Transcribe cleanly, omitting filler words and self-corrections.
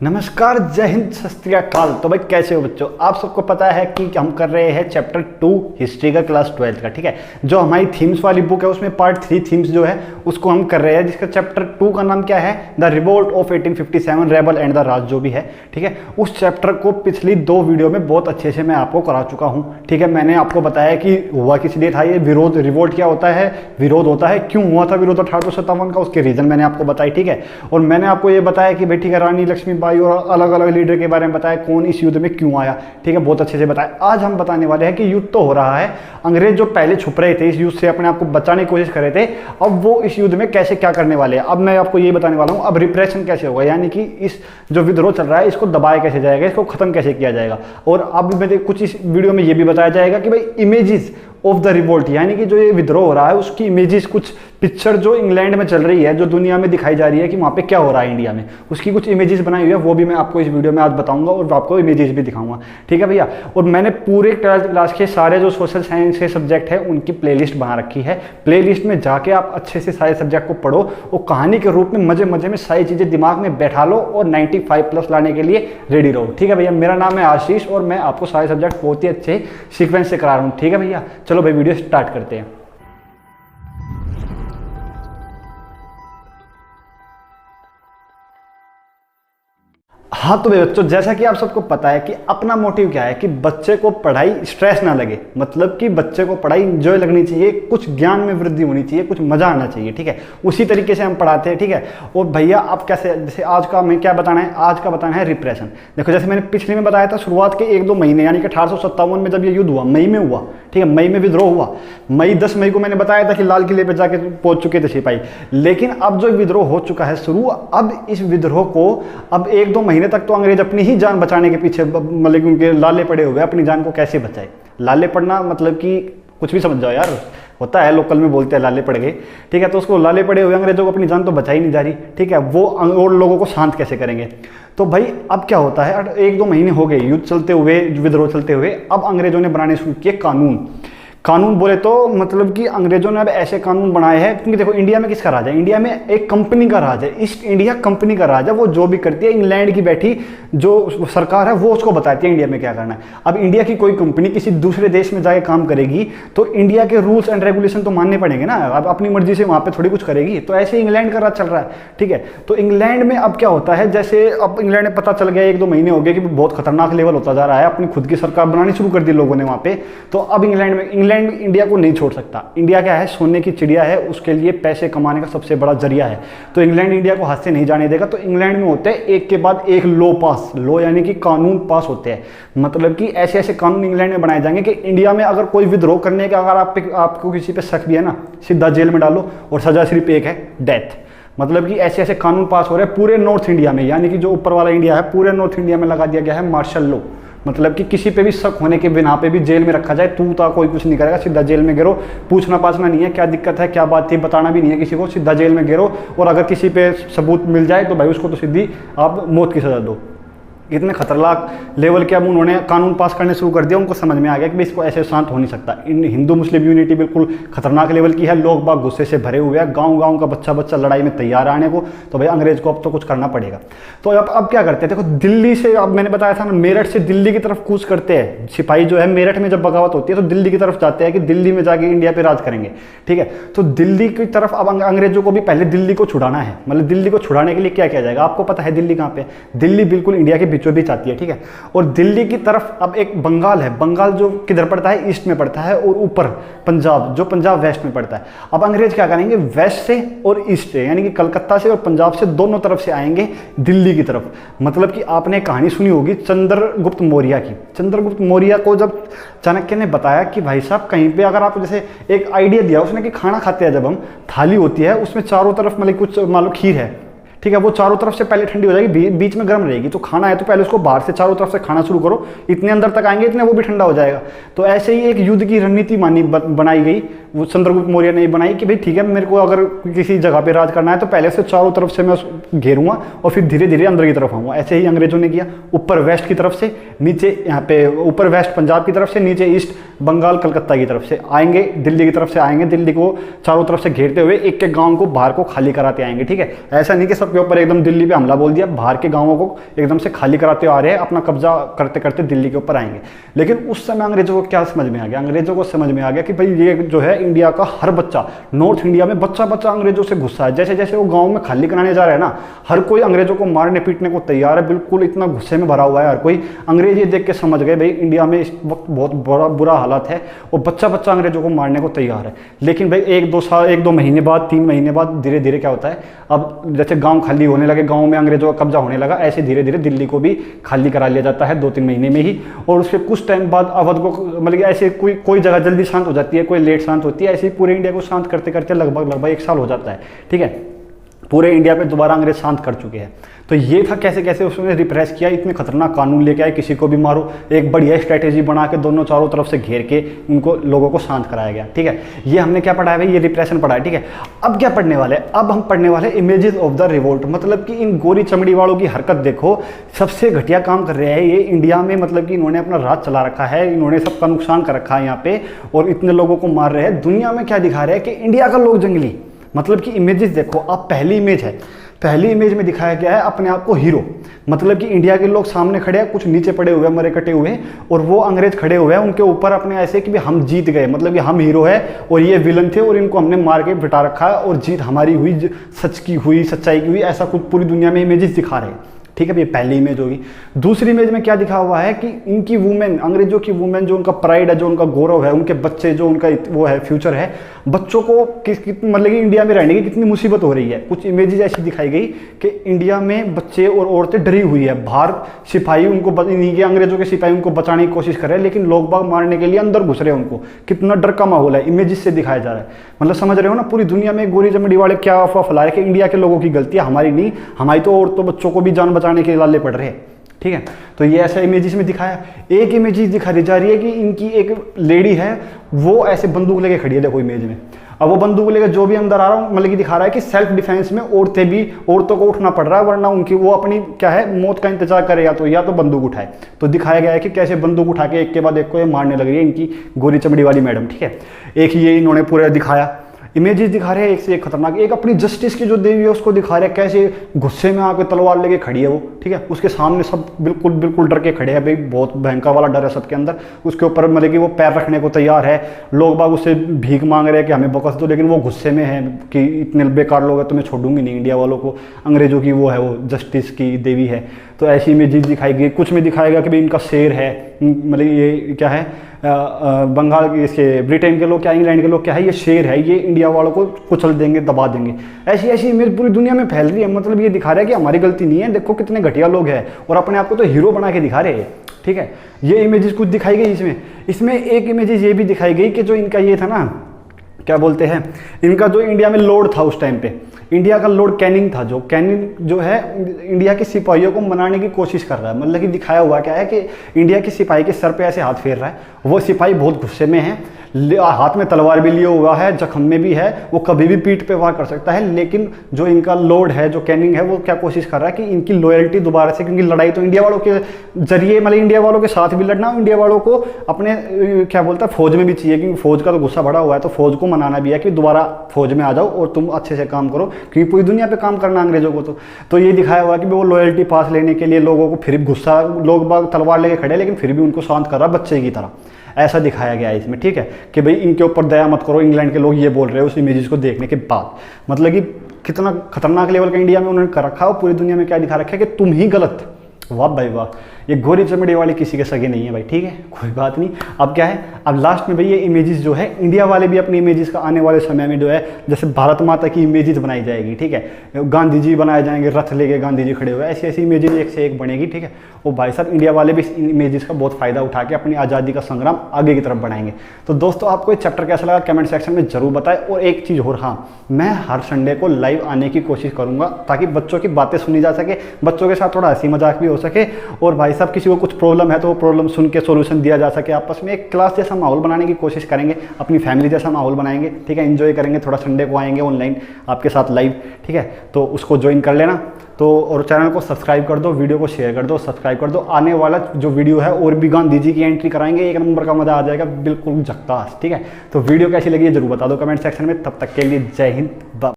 नमस्कार, जय हिंद, सत श्री अकाल। तो भाई कैसे हो बच्चों? आप सबको पता है कि हम कर रहे हैं चैप्टर 2 हिस्ट्री का क्लास 12 का। ठीक है, जो हमारी थीम्स वाली बुक है उसमें पार्ट 3 थीम्स जो है उसको हम कर रहे हैं, जिसका चैप्टर 2 का नाम क्या है? The revolt of 1857 rebel and the Raj, जो भी है। ठीक है, उस चैप्टर को पिछली 2 वीडियो में बहुत अच्छे से मैं आपको करा चुका हूँ। ठीक है, मैंने आपको बताया कि हुआ किस लिए था ये विरोध, रिवोल्ट क्या होता है, विरोध होता है, क्यों हुआ था विरोध 1857 का, उसके रीजन मैंने आपको बताई। ठीक है, और मैंने आपको ये बताया कि भाई ठीक है, रानी लक्ष्मीबाई और अलग अलग लीडर के बारे में बताया, कौन इस युद्ध में क्यों आया। ठीक है, बहुत अच्छे से बताया। आज हम बताने वाले हैं कि युद्ध तो हो रहा है, अंग्रेज जो पहले छुप रहे थे इस युद्ध से, अपने आप को बचाने की कोशिश कर रहे थे, अब वो इस युद्ध में कैसे क्या करने वाले हैं। अब मैं आपको ये बताने वाला हूँ अब रिप्रेशन कैसे होगा, यानी कि इस जो विद्रोह चल रहा है इसको दबाया कैसे जाएगा, इसको खत्म कैसे किया जाएगा। और अब मैं कुछ इस वीडियो में ये भी बताया जाएगा कि भाई इमेजेस ऑफ द रिवोल्ट, यानी कि जो ये विद्रोह हो रहा है उसकी इमेजेस, कुछ पिक्चर जो इंग्लैंड में चल रही है, जो दुनिया में दिखाई जा रही है कि वहाँ पे क्या हो रहा है इंडिया में, उसकी कुछ इमेजेस बनाई हुई है, वो भी मैं आपको इस वीडियो में आज बताऊंगा और आपको इमेजेस भी दिखाऊंगा। ठीक है भैया, और मैंने पूरे 12th क्लास के सारे जो सोशल साइंस के सब्जेक्ट है उनकी प्लेलिस्ट बना रखी है। प्लेलिस्ट में जाके आप अच्छे से सारे सब्जेक्ट को पढ़ो और कहानी के रूप में मजे मजे में सारी चीज़ें दिमाग में बैठा लो और 95+ लाने के लिए रेडी रहो। ठीक है भैया, मेरा नाम है आशीष और मैं आपको सारे सब्जेक्ट बहुत ही अच्छे सीक्वेंस से करा रहा हूँ। ठीक है भैया, चलो भाई वीडियो स्टार्ट करते हैं। हाँ तो बच्चों, जैसा कि आप सबको पता है कि अपना मोटिव क्या है कि बच्चे को पढ़ाई स्ट्रेस ना लगे, मतलब कि बच्चे को पढ़ाई इंजॉय लगनी चाहिए, कुछ ज्ञान में वृद्धि होनी चाहिए, कुछ मजा आना चाहिए। ठीक है, उसी तरीके से हम पढ़ाते हैं। ठीक है, और भैया आप कैसे, जैसे आज का मैं क्या बताना है, आज का बताना है रिप्रेशन। देखो, जैसे मैंने पिछले में बताया था, शुरुआत के 1-2 महीने यानी कि 1857 में जब ये युद्ध हुआ, मई में हुआ। ठीक है, मई में विद्रोह हुआ, 10 मई को मैंने बताया था कि लाल किले पर जाके पहुंच चुके थे सिपाही। लेकिन अब जो विद्रोह हो चुका है शुरू, अब इस विद्रोह को अब 1-2 महीने तक तो अंग्रेज अपनी ही जान बचाने के पीछे, मतलब उनके लाले पड़े हुए, अपनी जान को कैसे बचाए। लाले पड़ना मतलब कि कुछ भी समझ जाओ यार, होता है, लोकल में बोलते हैं लाले पड़ गए। ठीक है, तो उसको लाले पड़े हुए अंग्रेजों को अपनी जान तो बचाई नहीं जा रही। ठीक है, वो और लोगों को शांत कैसे करेंगे। तो भाई अब क्या होता है, 1-2 महीने हो गए युद्ध चलते हुए, विद्रोह चलते हुए, अब अंग्रेजों ने बनाने शुरू किए कानून बोले तो मतलब कि अंग्रेजों ने अब ऐसे कानून बनाए हैं, क्योंकि देखो इंडिया में किसका राज है, इंडिया में एक कंपनी का राज है, ईस्ट इंडिया कंपनी का राज है। वो जो भी करती है, इंग्लैंड की बैठी जो सरकार है वो उसको बताती है इंडिया में क्या करना है। अब इंडिया की कोई कंपनी किसी दूसरे देश में जाके काम करेगी तो इंडिया के रूल्स एंड रेगुलेशन तो मानने पड़ेंगे ना, अब अपनी मर्जी से वहाँ पे थोड़ी कुछ करेगी। तो ऐसे इंग्लैंड का राज चल रहा है। ठीक है, तो इंग्लैंड में अब क्या होता है, जैसे अब इंग्लैंड में पता चल गया 1-2 महीने हो गए कि बहुत खतरनाक लेवल होता जा रहा है, अपनी खुद की सरकार बनानी शुरू कर दी लोगों ने वहाँ पे। तो अब इंग्लैंड इंडिया को नहीं छोड़ सकता। इंडिया क्या है, सोने की चिड़िया है, उसके लिए पैसे कमाने का सबसे बड़ा जरिया है। तो इंग्लैंड इंडिया को हाथ से नहीं जाने देगा। तो इंग्लैंड में होते हैं एक के बाद एक लो यानी कि कानून पास होते हैं, मतलब कि ऐसे ऐसे कानून इंग्लैंड में बनाए जाएंगे कि इंडिया में अगर कोई विद्रोह करने का, अगर आपको किसी पे शक भी है ना, सीधा जेल में डालो और सजा सिर्फ एक है, डेथ। मतलब कि ऐसे ऐसे कानून पास हो रहे हैं पूरे नॉर्थ इंडिया में, यानी कि जो ऊपर वाला इंडिया है पूरे नॉर्थ इंडिया में लगा दिया गया है मार्शल लॉ। मतलब कि किसी पे भी शक होने के बिना पे भी जेल में रखा जाए, कोई कुछ नहीं करेगा, सीधा जेल में गिरो, पूछना पाछना नहीं है, क्या दिक्कत है क्या बात थी बताना भी नहीं है किसी को, सीधा जेल में गिरो। और अगर किसी पे सबूत मिल जाए तो भाई उसको तो सीधी आप मौत की सजा दो। इतने खतरनाक लेवल के अब उन्होंने कानून पास करने शुरू कर दिया। उनको समझ में आ गया कि इसको ऐसे शांत हो नहीं सकता। इन हिंदू मुस्लिम यूनिटी बिल्कुल खतरनाक लेवल की है, लोग बाग गुस्से से भरे हुए हैं, गांव का बच्चा लड़ाई में तैयार आने को। तो भाई अंग्रेज को अब तो कुछ करना पड़ेगा। तो अब क्या करते हैं, देखो दिल्ली से, अब मैंने बताया था ना, मेरठ से दिल्ली की तरफ कूच करते हैं सिपाही जो है। मेरठ में जब बगावत होती है तो दिल्ली की तरफ जाते हैं कि दिल्ली में जाके इंडिया पे राज करेंगे। ठीक है, तो दिल्ली की तरफ अब अंग्रेजों को भी पहले दिल्ली को छुड़ाना है। मतलब दिल्ली को छुड़ाने के लिए क्या किया जाएगा, आपको पता है दिल्ली कहाँ पे, दिल्ली बिल्कुल इंडिया के बीचों बीच आती है। ठीक है, और दिल्ली की तरफ अब एक बंगाल है, बंगाल जो किधर पड़ता है, ईस्ट में पड़ता है, और ऊपर पंजाब, जो पंजाब वेस्ट में पड़ता है। अब अंग्रेज क्या करेंगे, वेस्ट से और ईस्ट से, यानी कि कलकत्ता से और पंजाब से, दोनों तरफ से आएंगे दिल्ली की तरफ। मतलब कि आपने कहानी सुनी होगी चंद्रगुप्त मौर्य की। चंद्रगुप्त मौर्य को जब चाणक्य ने बताया कि भाई साहब कहीं पे अगर आप, जैसे एक आइडिया दिया उसने कि खाना खाते हैं जब हम, थाली होती है उसमें चारों तरफ मतलब कुछ मान लो खीर है, ठीक है, वो चारों तरफ से पहले ठंडी हो जाएगी, बीच में गर्म रहेगी। तो खाना है तो पहले उसको बाहर से चारों तरफ से खाना शुरू करो, इतने अंदर तक आएंगे इतने वो भी ठंडा हो जाएगा। तो ऐसे ही एक युद्ध की रणनीति बनाई गई, वो चंद्रगुप्त मौर्य ने बनाई कि भाई ठीक है, मेरे को अगर किसी जगह पे राज करना है तो पहले से चारों तरफ से मैं घेरूंगा और फिर धीरे धीरे अंदर की तरफ आऊंगा। ऐसे ही अंग्रेजों ने किया, ऊपर वेस्ट की तरफ से, नीचे यहाँ पे ऊपर वेस्ट पंजाब की तरफ से, नीचे ईस्ट बंगाल कलकत्ता की तरफ से आएंगे, दिल्ली की तरफ से आएंगे, दिल्ली को चारों तरफ से घेरते हुए एक एक गांव को बाहर को खाली कराते आएंगे। ठीक है, ऐसा नहीं कि सबके ऊपर एकदम दिल्ली पे हमला बोल दिया, बाहर के गांवों को एकदम से खाली कराते आ रहे हैं, अपना कब्जा करते करते दिल्ली के ऊपर आएंगे। लेकिन उस समय अंग्रेजों को क्या समझ में आ गया, अंग्रेजों को समझ में आ गया कि भाई ये जो है इंडिया का हर बच्चा, नॉर्थ इंडिया में बच्चा बच्चा अंग्रेजों से गुस्सा है। जैसे जैसे वो गाँव में खाली कराने जा रहे हैं ना, हर कोई अंग्रेजों को मारने पीटने को तैयार है, बिल्कुल इतना गुस्से में भरा हुआ है हर कोई। अंग्रेज ये देख के समझ गए भाई इंडिया में इस वक्त बहुत बड़ा बुरा हालत है और बच्चा बच्चा अंग्रेजों को मारने को तैयार है। लेकिन भाई एक दो महीने बाद, 3 महीने बाद धीरे धीरे क्या होता है, अब जैसे गांव खाली होने लगे, गांव में अंग्रेजों का कब्जा होने लगा, ऐसे धीरे धीरे दिल्ली को भी खाली करा लिया जाता है 2-3 महीने में ही। और उसके कुछ टाइम बाद अवध को, मतलब ऐसे कोई जगह जल्दी शांत हो जाती है, कोई लेट शांत होती है, ऐसे ही पूरे इंडिया को शांत करते करते लगभग 1 साल हो जाता है। ठीक है, पूरे इंडिया पे दोबारा अंग्रेज शांत कर चुके हैं। तो ये था कैसे कैसे उसने रिप्रेस किया, इतने खतरनाक कानून लेके आए, किसी को भी मारो, एक बढ़िया स्ट्रैटेजी बना के दोनों चारों तरफ से घेर के उनको लोगों को शांत कराया गया। ठीक है, ये हमने क्या पढ़ा है भाई, ये रिप्रेशन पढ़ा है। ठीक है, अब क्या पढ़ने वाले, अब हम पढ़ने वाले इमेजेस ऑफ द रिवोल्ट, मतलब कि इन गोरी चमड़ी वालों की हरकत देखो, सबसे घटिया काम कर रहे हैं ये इंडिया में, मतलब कि इन्होंने अपना राज चला रखा है, इन्होंने सबका नुकसान कर रखा है यहाँ पे और इतने लोगों को मार रहे हैं। दुनिया में क्या दिखा रहे हैं कि इंडिया का लोग जंगली, मतलब कि इमेजेस देखो आप, पहली इमेज है, पहली इमेज में दिखाया गया है अपने आप को हीरो, मतलब कि इंडिया के लोग सामने खड़े हैं, कुछ नीचे पड़े हुए हैं, मरे कटे हुए हैं, और वो अंग्रेज खड़े हुए हैं उनके ऊपर अपने ऐसे कि भी हम जीत गए, मतलब कि हम हीरो है और ये विलन थे और इनको हमने मार के बिठा रखा है और जीत हमारी हुई, सच की हुई, सच्चाई की हुई, ऐसा कुछ पूरी दुनिया में इमेजेस दिखा रहे हैं। ठीक है, ये पहली इमेज होगी। दूसरी इमेज में क्या दिखा हुआ है कि इनकी वुमेन, अंग्रेजों की वुमेन, जो उनका प्राइड है, जो उनका गौरव है, उनके बच्चे, जो उनका वो है फ्यूचर है, बच्चों को मतलब कि इंडिया में रहने की कितनी मुसीबत हो रही है। कुछ इमेजेस ऐसी दिखाई गई कि इंडिया में बच्चे और औरतें डरी हुई है, बाहर सिपाही उनको, अंग्रेजों के सिपाही उनको बचाने की कोशिश कर रहे हैं, लेकिन लोग बाग मारने के लिए अंदर घुस रहे हैं उनको, कितना डर का माहौल है, इमेजेस से दिखाया जा रहा है। मतलब समझ रहे हो ना, पूरी दुनिया में गोरी चमड़ी वाले क्या अफवाह फैला रहे कि इंडिया के लोगों की गलती है, हमारी नहीं, हमारी तो औरतों बच्चों को भी जान बचाने के लाले पड़ रहे हैं। ठीक है, तो ये ऐसा इमेजेस में दिखाया। एक इमेजेस दिखाई जा रही है कि इनकी एक लेडी है, वो ऐसे बंदूक लेके खड़ी है, देखो इमेज में। अब वो बंदूक लेकर जो भी अंदर आ रहा हूँ, मतलब कि दिखा रहा है कि सेल्फ डिफेंस में औरतों को उठना पड़ रहा है, वरना उनकी वो अपनी क्या है, मौत का इंतजार करे, या तो बंदूक उठाए। तो दिखाया गया है कि कैसे बंदूक उठा के एक के बाद एक को ये मारने लग रही है इनकी गोरी चमड़ी वाली मैडम। ठीक है, एक ये इन्होंने पूरा दिखाया, इमेजेस दिखा रहे हैं एक से एक खतरनाक। एक अपनी जस्टिस की जो देवी है उसको दिखा रहे हैं, कैसे गुस्से में आकर तलवार लेके खड़ी है वो। ठीक है, उसके सामने सब बिल्कुल डर के खड़े हैं भाई, बहुत भयंकर वाला डर है सबके अंदर। उसके ऊपर मतलब कि वो पैर रखने को तैयार है, लोग बाग उससे भीख मांग रहे हैं कि हमें बकस दो, लेकिन वो गुस्से में है कि इतने बेकार लोग हैं, तो मैं छोड़ूंगी नहीं इंडिया वालों को। अंग्रेजों की वो है, वो जस्टिस की देवी है। तो ऐसी इमेजेस दिखाई गई। कुछ में दिखाया गया कि भाई इनका शेर है, मतलब ये क्या है, बंगाल के, इसके ब्रिटेन के लोग क्या, इंग्लैंड के लोग क्या है, ये शेर है, ये इंडिया वालों को कुचल देंगे, दबा देंगे। ऐसी ऐसी इमेज पूरी दुनिया में फैल रही है। मतलब ये दिखा रहा है कि हमारी गलती नहीं है, देखो कितने घटिया लोग हैं, और अपने आप को तो हीरो बना के दिखा रहे हैं। ठीक है, ये इमेजेस कुछ दिखाई गई। इसमें एक इमेजेस ये भी दिखाई गई कि जो इनका ये था ना, क्या बोलते हैं, इनका जो इंडिया में लॉर्ड था उस टाइम पे, इंडिया का लॉर्ड कैनिंग था, जो कैनिंग जो है इंडिया के सिपाहियों को मनाने की कोशिश कर रहा है। मतलब कि दिखाया हुआ क्या है कि इंडिया के सिपाही के सर पे ऐसे हाथ फेर रहा है, वो सिपाही बहुत गुस्से में है, हाथ में तलवार भी लिए हुआ है, जख्म में भी है, वो कभी भी पीठ पे वार कर सकता है। लेकिन जो इनका लॉर्ड है, जो कैनिंग है, वो क्या कोशिश कर रहा है कि इनकी लॉयल्टी दोबारा से, क्योंकि लड़ाई तो इंडिया वालों के जरिए, मतलब इंडिया वालों के साथ भी लड़ना, इंडिया वालों को अपने क्या बोलता है फौज में भी चाहिए, क्योंकि फौज का तो गुस्सा बढ़ा हुआ है, तो फौज को मनाना भी है कि दोबारा फौज में आ जाओ और तुम अच्छे से काम करो, क्योंकि पूरी दुनिया पे काम करना अंग्रेजों को। तो ये दिखाया हुआ कि वो लॉयल्टी पास लेने के लिए लोगों को फिर गुस्सा, लोग बाग तलवार लेके खड़े, लेकिन फिर भी उनको शांत कर रहा बच्चे की तरह, ऐसा दिखाया गया है इसमें। ठीक है, कि भाई इनके ऊपर दया मत करो, इंग्लैंड के लोग ये बोल रहे हैं उस इमेजेस को देखने के बाद। मतलब कि कितना खतरनाक लेवल का इंडिया में उन्होंने कर रखा है, और पूरी दुनिया में क्या दिखा रखा है कि तुम ही गलत। वाह भाई वाह, ये गोरी चमड़ी वाले किसी के सगे नहीं है भाई। ठीक है, कोई बात नहीं। अब क्या है, अब लास्ट में भाई ये इमेजेस जो है, इंडिया वाले भी अपनी इमेजेस का आने वाले समय में जो है, जैसे भारत माता की इमेजेस बनाई जाएगी। ठीक है, गांधी जी बनाए जाएंगे, रथ लेके गांधी जी खड़े हुए, ऐसी ऐसी इमेजेस एक से एक बनेगी। ठीक है, और भाई साहब इंडिया वाले भी इस इमेजेस का बहुत फायदा उठा के अपनी आज़ादी का संग्राम आगे की तरफ बढ़ाएंगे। तो दोस्तों, आपको ये चैप्टर कैसा लगा कमेंट सेक्शन में जरूर बताएं। और एक चीज़ और, हाँ, मैं हर संडे को लाइव आने की कोशिश करूंगा, ताकि बच्चों की बातें सुनी जा सके, बच्चों के साथ थोड़ा हंसी मजाक भी हो सके, और भाई साहब किसी को कुछ प्रॉब्लम है तो वो प्रॉब्लम सुन के सोल्यूशन दिया जा सके। आपस में एक क्लास जैसा माहौल बनाने की कोशिश करेंगे, अपनी फैमिली जैसा माहौल बनाएंगे। ठीक है, एंजॉय करेंगे, थोड़ा संडे को आएंगे ऑनलाइन आपके साथ लाइव। ठीक है, तो उसको ज्वाइन कर लेना। तो और चैनल को सब्सक्राइब कर दो, वीडियो को शेयर कर दो, सब्सक्राइब कर दो। आने वाला जो वीडियो है और भी गांधी जी की एंट्री कराएंगे, एक नंबर का मजा आ जाएगा, बिल्कुल झक्कास। ठीक है, तो वीडियो कैसी लगी है जरूर बता दो कमेंट सेक्शन में। तब तक के लिए जय हिंद।